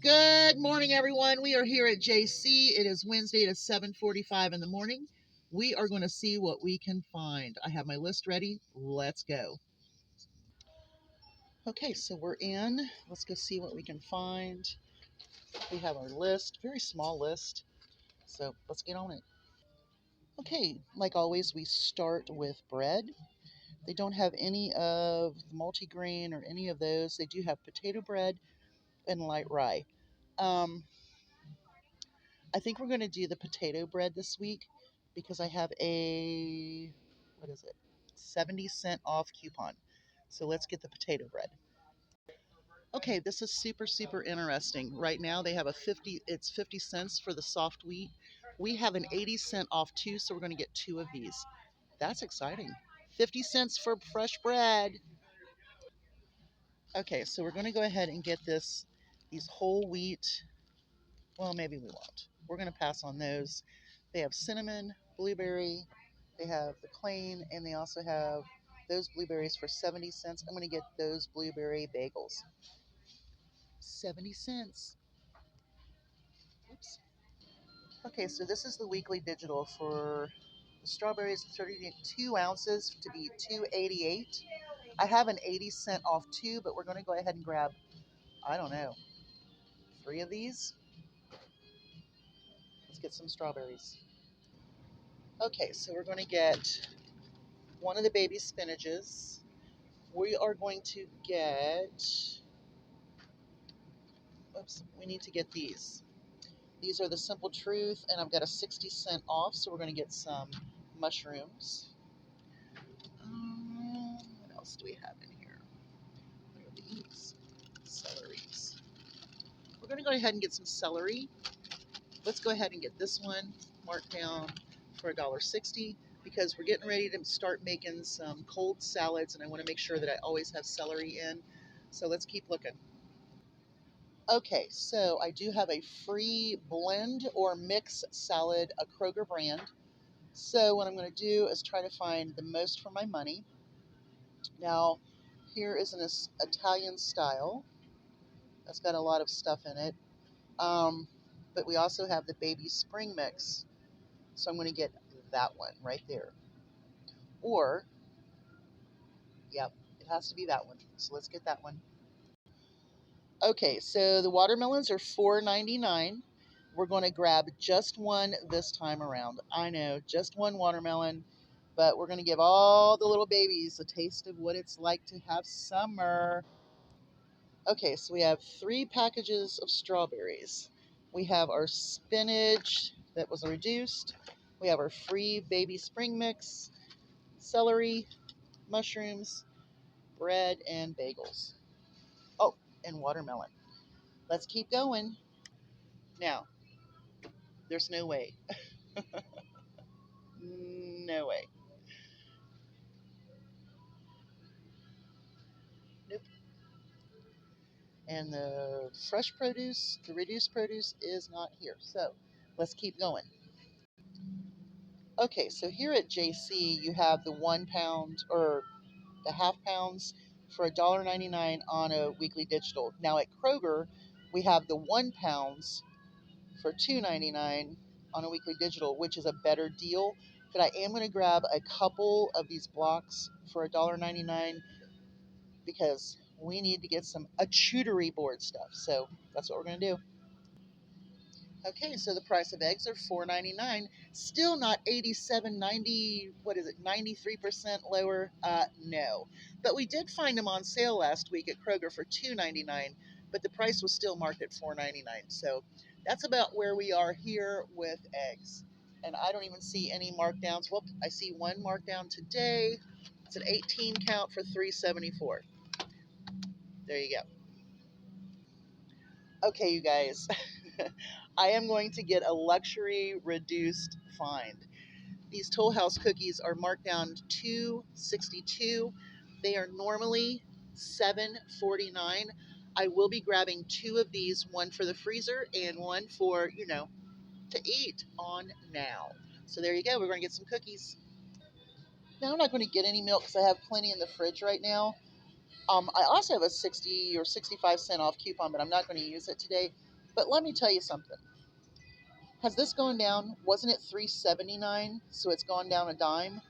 Good morning, everyone. We are here at JayC. It is Wednesday at 7:45 in the morning. We are going to see what we can find. I have my list ready. Let's go. Okay, so we're in. Let's go see what we can find. We have our list, very small list. So let's get on it. Okay, like always, we start with bread. They don't have any of the multigrain or any of those. They do have potato bread and light rye. Um, I think we're going to do the potato bread this week because I have a, what is it, 70 cent off coupon. So let's get the potato bread. Okay, this is super, super interesting. Right now they have it's 50 cents for the soft wheat. We have an 80 cent off too, so we're going to get two of these. That's exciting. 50 cents for fresh bread. Okay, so we're going to go ahead and get these whole wheat. Well, maybe we won't. We're going to pass on those. They have cinnamon, blueberry, they have the plain, and they also have those blueberries for 70 cents. I'm going to get those blueberry bagels. 70 cents. Oops. Okay, so this is the weekly digital for the strawberries, 32 ounces to be 288. I have an 80 cent off too, but we're going to go ahead and grab, I don't know, three of these. Let's get some strawberries. Okay, so we're going to get one of the baby spinaches. We are going to get, oops, we need to get these. These are the Simple Truth, and I've got a 60 cent off, so we're going to get some mushrooms. What else do we have in here? What are these? Celeries. We're going to go ahead and get some celery. Let's go ahead and get this one marked down for $1.60 because we're getting ready to start making some cold salads, and I want to make sure that I always have celery in. So let's keep looking. Okay, so I do have a free blend or mix salad, a Kroger brand. So what I'm going to do is try to find the most for my money. Now, here is an Italian style. That's got a lot of stuff in it. Um, but we also have the baby spring mix. So I'm going to get that one right there. Or, yep, it has to be that one. So let's get that one. Okay, so the watermelons are $4.99. We're going to grab just one this time around. I know, just one watermelon, but we're going to give all the little babies a taste of what it's like to have summer. Okay, so we have 3 packages of strawberries. We have our spinach that was reduced. We have our free baby spring mix, celery, mushrooms, bread, and bagels. Oh, and watermelon. Let's keep going. Now, there's no way. No way. Nope. And the fresh produce, the reduced produce is not here. So let's keep going. Okay, so here at JayC, you have the 1 pound or the half pounds for $1.99 on a weekly digital. Now at Kroger, we have the 1 pounds for $2.99 on a weekly digital, which is a better deal. But I am going to grab a couple of these blocks for $1.99 because we need to get some charcuterie board stuff. So that's what we're going to do. Okay, so the price of eggs are $4.99. Still not 87.90. What is it? 93% lower? No. But we did find them on sale last week at Kroger for $2.99, but the price was still marked at $4.99. So that's about where we are here with eggs. And I don't even see any markdowns. Well, I see one markdown today. It's an 18 count for $3.74. There you go. Okay, you guys. I am going to get a luxury reduced find. These Toll House cookies are marked down $2.62. They are normally $7.49. I will be grabbing two of these, one for the freezer and one for, to eat on now. So there you go. We're going to get some cookies. Now I'm not going to get any milk because I have plenty in the fridge right now. I also have a 60 or 65 cent off coupon, but I'm not going to use it today. But let me tell you something. Has this gone down? Wasn't it 3.79? So it's gone down a dime.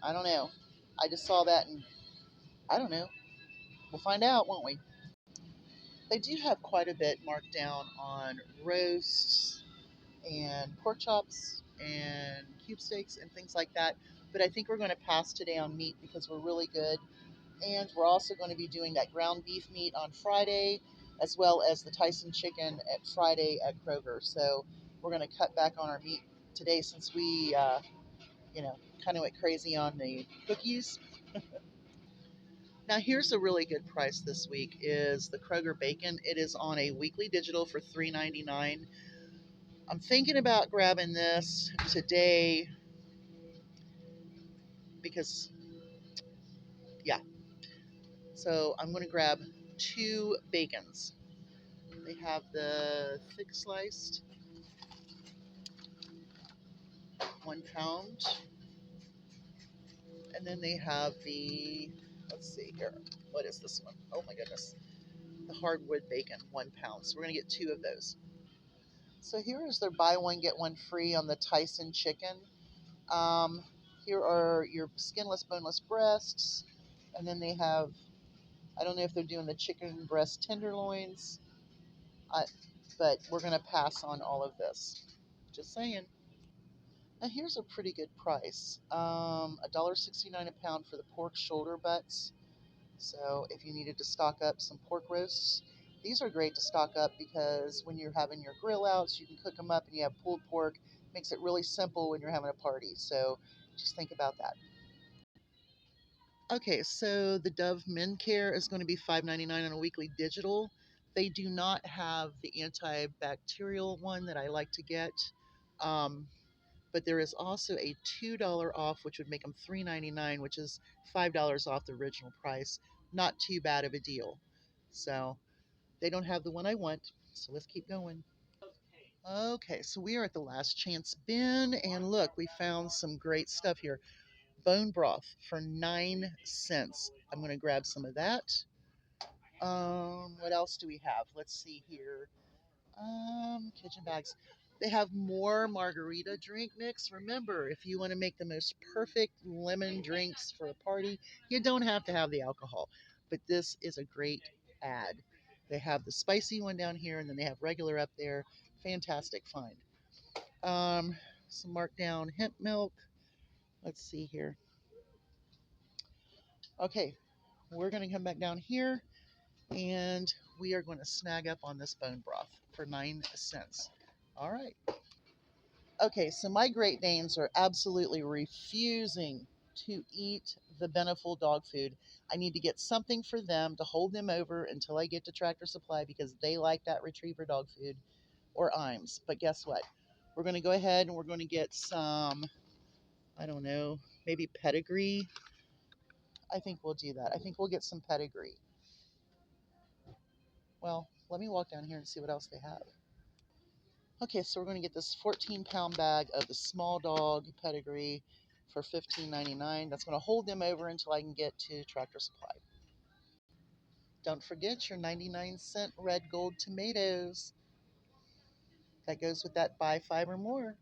I don't know. I just saw that, and I don't know. We'll find out, won't we? They do have quite a bit marked down on roasts and pork chops and cube steaks and things like that. But I think we're going to pass today on meat because we're really good. And we're also going to be doing that ground beef meat on Friday, as well as the Tyson chicken at Friday at Kroger. So we're going to cut back on our meat today since we, you know, kind of went crazy on the cookies. Now here's a really good price this week is the Kroger bacon. It is on a weekly digital for $3.99. I'm thinking about grabbing this today because, yeah. So I'm going to grab 2 bacons. They have the thick sliced, 1 pound, and then they have the, let's see here, what is this one? Oh my goodness, the hardwood bacon, 1 pound. So we're going to get 2 of those. So here is their buy one get one free on the Tyson chicken. Um, Here are your skinless, boneless breasts, and then they have, I don't know if they're doing the chicken breast tenderloins, uh, but we're going to pass on all of this. Just saying. Now here's a pretty good price. $1.69 a pound for the pork shoulder butts. So if you needed to stock up some pork roasts, these are great to stock up because when you're having your grill outs, you can cook them up and you have pulled pork. Makes it really simple when you're having a party. So just think about that. Okay, so the Dove Men Care is going to be $5.99 on a weekly digital. They do not have the antibacterial one that I like to get. Um, but there is also a $2 off, which would make them $3.99, which is $5 off the original price. Not too bad of a deal. So they don't have the one I want. So let's keep going. Okay, so we are at the last chance bin, and look, we found some great stuff here. Bone broth for 9 cents. I'm going to grab some of that. What else do we have? Let's see here. Kitchen bags. They have more margarita drink mix. Remember, if you want to make the most perfect lemon drinks for a party, you don't have to have the alcohol. But this is a great ad. They have the spicy one down here, and then they have regular up there. Fantastic find. Um, some markdown hemp milk. Let's see here. Okay, we're going to come back down here, and we are going to snag up on this bone broth for 9 cents. All right. Okay, so my Great Danes are absolutely refusing to eat the Beneful dog food. I need to get something for them to hold them over until I get to Tractor Supply because they like that retriever dog food or Iams. But guess what? We're going to go ahead and we're going to get some, I don't know, maybe pedigree. I think we'll do that. I think we'll get some pedigree. Well, let me walk down here and see what else they have. Okay, so we're going to get this 14-pound bag of the small dog pedigree for $15.99. That's going to hold them over until I can get to Tractor Supply. Don't forget your 99-cent red gold tomatoes. That goes with that buy 5 or more.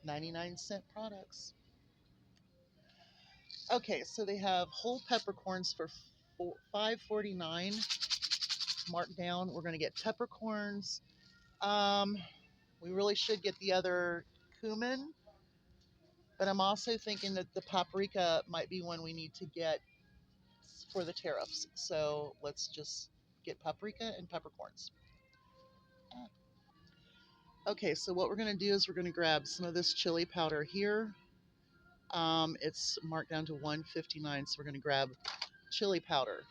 99-cent products. Okay, so they have whole peppercorns for $5.49 marked down. We're going to get peppercorns. We really should get the other cumin. But I'm also thinking that the paprika might be one we need to get for the tariffs. So let's just get paprika and peppercorns. Okay, so what we're going to do is we're going to grab some of this chili powder here. It's marked down to $1.59, so we're going to grab chili powder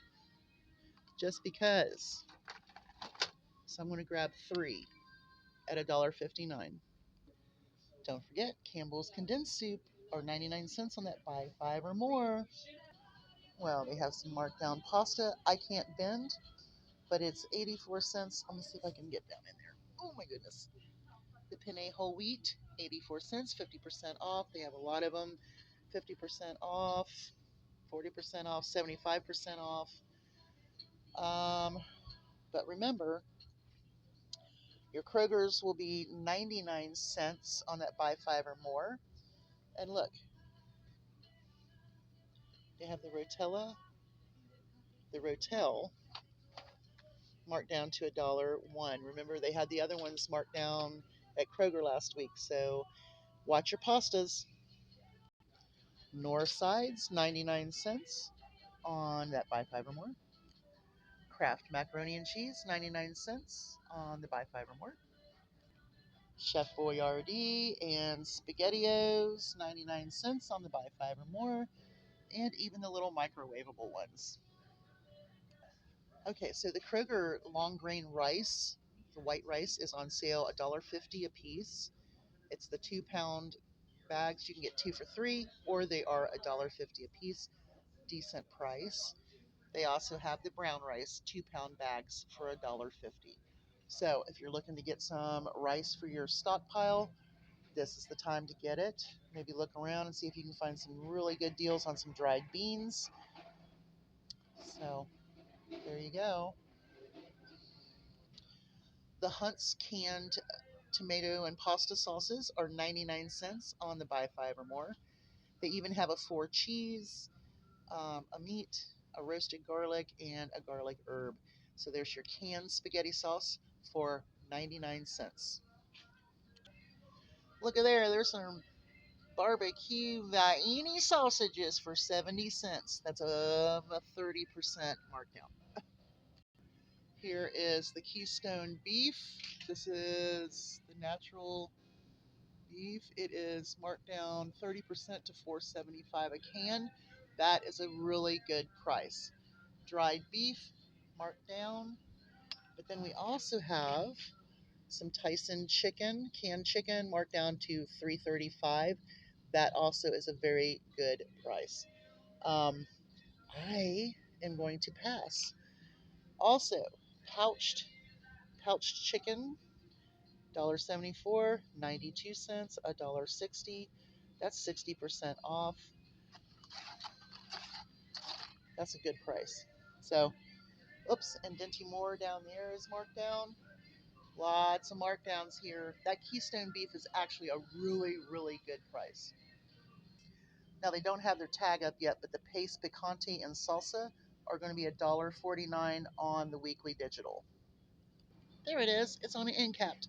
just because. So I'm going to grab 3 at $1.59. Don't forget, Campbell's condensed soup are 99 cents on that buy 5 or more. Well, they have some marked down pasta. I can't bend, but it's 84 cents. I'm going to see if I can get down in there. Oh my goodness. The penne whole wheat, 84 cents, 50% off. They have a lot of them, 50% off. 40% off, 75% off. But remember, your Kroger's will be 99 cents on that buy five or more. And look, they have the Rotel marked down to $1. Remember, they had the other ones marked down at Kroger last week. So watch your pastas. North Sides, 99 cents on that buy five or more. Kraft macaroni and cheese, 99 cents on the buy five or more. Chef Boyardee and SpaghettiOs, 99 cents on the buy five or more. And even the little microwavable ones. Okay, so the Kroger long grain rice, the white rice, is on sale $1.50 a piece. It's the 2-pound bags. You can get 2 for $3, or they are $1.50 a piece. Decent price. They also have the brown rice, 2-pound bags for $1.50. So if you're looking to get some rice for your stockpile, this is the time to get it. Maybe look around and see if you can find some really good deals on some dried beans. So there you go. The Hunt's canned tomato and pasta sauces are 99 cents on the buy five or more. They even have a 4 cheese, a meat, a roasted garlic, and a garlic herb. So there's your canned spaghetti sauce for 99 cents. Look at there, there's some barbecue Vienna sausages for 70 cents. That's a 30% markdown. Here is the Keystone beef. This is the natural beef. It is marked down 30% to $4.75 a can. That is a really good price. Dried beef marked down. But then we also have some Tyson chicken, canned chicken, marked down to $3.35. That also is a very good price. I am going to pass. Also, pouched chicken, $1.74, 92 cents, $1.60. That's 60% off. That's a good price. So, oops, and Dinty Moore down there is marked down. Lots of markdowns here. That Keystone beef is actually a really, really good price. Now, they don't have their tag up yet, but the paste picante and salsa are going to be $1.49 on the weekly digital. There it is. It's on the end capped.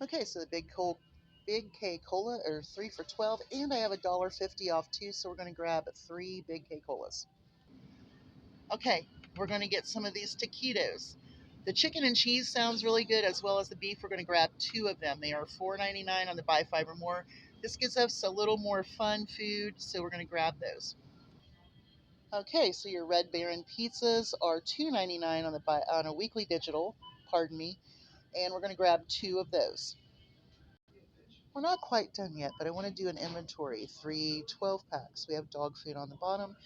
Okay, so the Big K Cola are 3 for 12, and I have $1.50 off too, so we're going to grab 3 Big K Colas. Okay, we're going to get some of these taquitos. The chicken and cheese sounds really good, as well as the beef. We're going to grab 2 of them. They are $4.99 on the buy 5 or more. This gives us a little more fun food, so we're going to grab those. Okay, so your Red Baron pizzas are $2.99 on a weekly digital, pardon me, and we're going to grab 2 of those. We're not quite done yet, but I want to do an inventory. 3 12-packs. We have dog food on the bottom.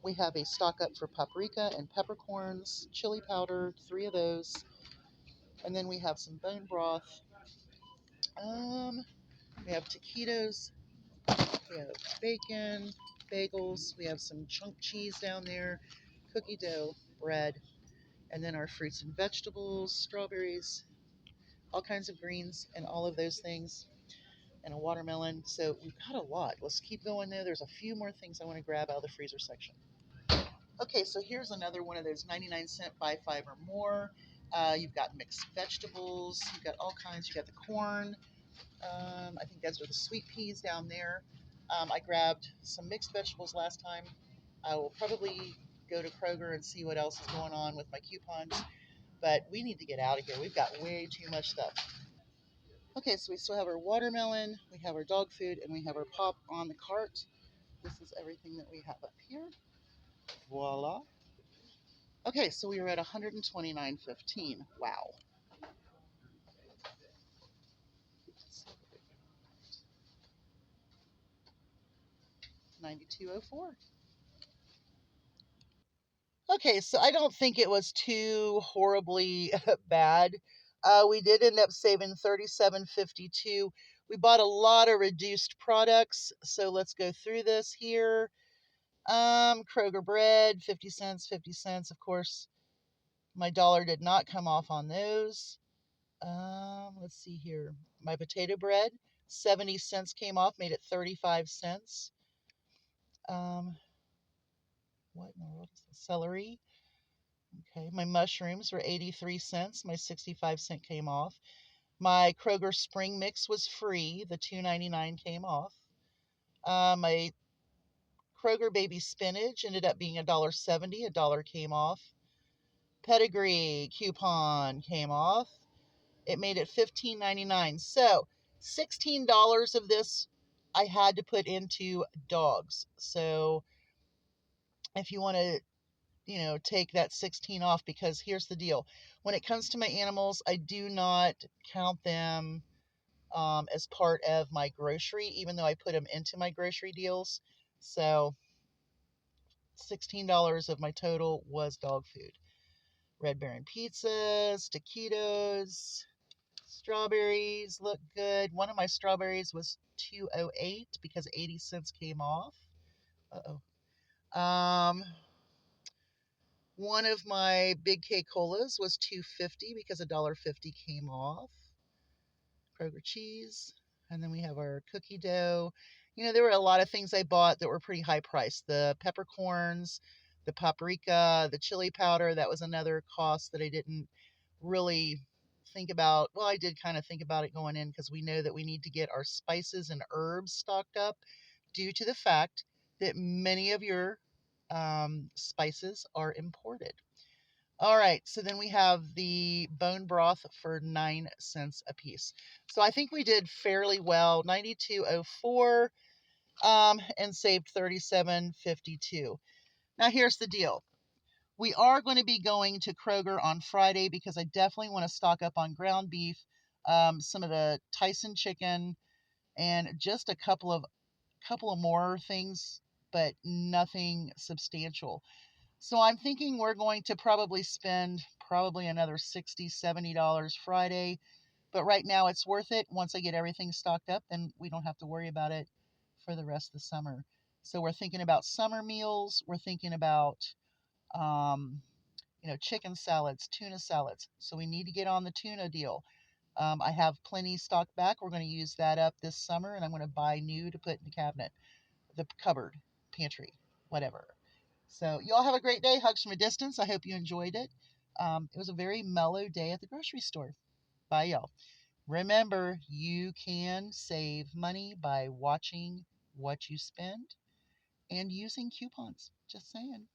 We have a stock up for paprika and peppercorns, chili powder, 3 of those. And then we have some bone broth. We have taquitos. We have bacon, bagels. We have some chunk cheese down there, cookie dough, bread, and then our fruits and vegetables, strawberries, all kinds of greens, and all of those things, and a watermelon. So we've got a lot. Let's keep going there. There's a few more things I want to grab out of the freezer section. Okay, so here's another one of those 99-cent buy 5 or more. You've got mixed vegetables. You've got all kinds. You've got the corn. I think those are the sweet peas down there. I grabbed some mixed vegetables last time. I will probably go to Kroger and see what else is going on with my coupons. But we need to get out of here. We've got way too much stuff. Okay, so we still have our watermelon, we have our dog food, and we have our pop on the cart. This is everything that we have up here. Voila. Okay, so we are at $129.15. Wow. $92.04. Okay, so I don't think it was too horribly bad. We did end up saving $37.52. We bought a lot of reduced products, so let's go through this here. Kroger bread, 50 cents, 50 cents. Of course, my dollar did not come off on those. Let's see here. My potato bread, 70 cents came off, made it 35 cents. What in the world is this? Celery. Okay, my mushrooms were 83 cents. My 65-cent came off. My Kroger spring mix was free. The $2.99 came off. My Kroger baby spinach ended up being $1.70. A dollar came off. Pedigree coupon came off. It made it $15.99. So $16 of this I had to put into dogs. So if you want to, take that 16 off, because here's the deal. When it comes to my animals, I do not count them as part of my grocery, even though I put them into my grocery deals. So $16 of my total was dog food. Red Baron pizzas, taquitos, strawberries look good. One of my strawberries was $2.08 because 80 cents came off. Uh-oh. One of my big K colas was $2.50 because $1.50 came off. Kroger cheese. And then we have our cookie dough. There were a lot of things I bought that were pretty high priced. The peppercorns, the paprika, the chili powder. That was another cost that I didn't really think about. Well, I did kind of think about it going in, because we know that we need to get our spices and herbs stocked up due to the fact that many of your spices are imported. All right, so then we have the bone broth for 9 cents a piece. So I think we did fairly well, 92.04, and saved 37.52. Now here's the deal. We are going to be going to Kroger on Friday because I definitely want to stock up on ground beef, some of the Tyson chicken, and just a couple of more things, but nothing substantial. So I'm thinking we're going to probably spend another $60, $70 Friday. But right now it's worth it. Once I get everything stocked up, then we don't have to worry about it for the rest of the summer. So we're thinking about summer meals. We're thinking about, chicken salads, tuna salads. So we need to get on the tuna deal. I have plenty stocked back. We're going to use that up this summer, and I'm going to buy new to put in the cabinet, the cupboard, pantry, whatever. So y'all have a great day. Hugs from a distance. I hope you enjoyed it. It was a very mellow day at the grocery store. Bye, y'all. Remember, you can save money by watching what you spend and using coupons. Just saying.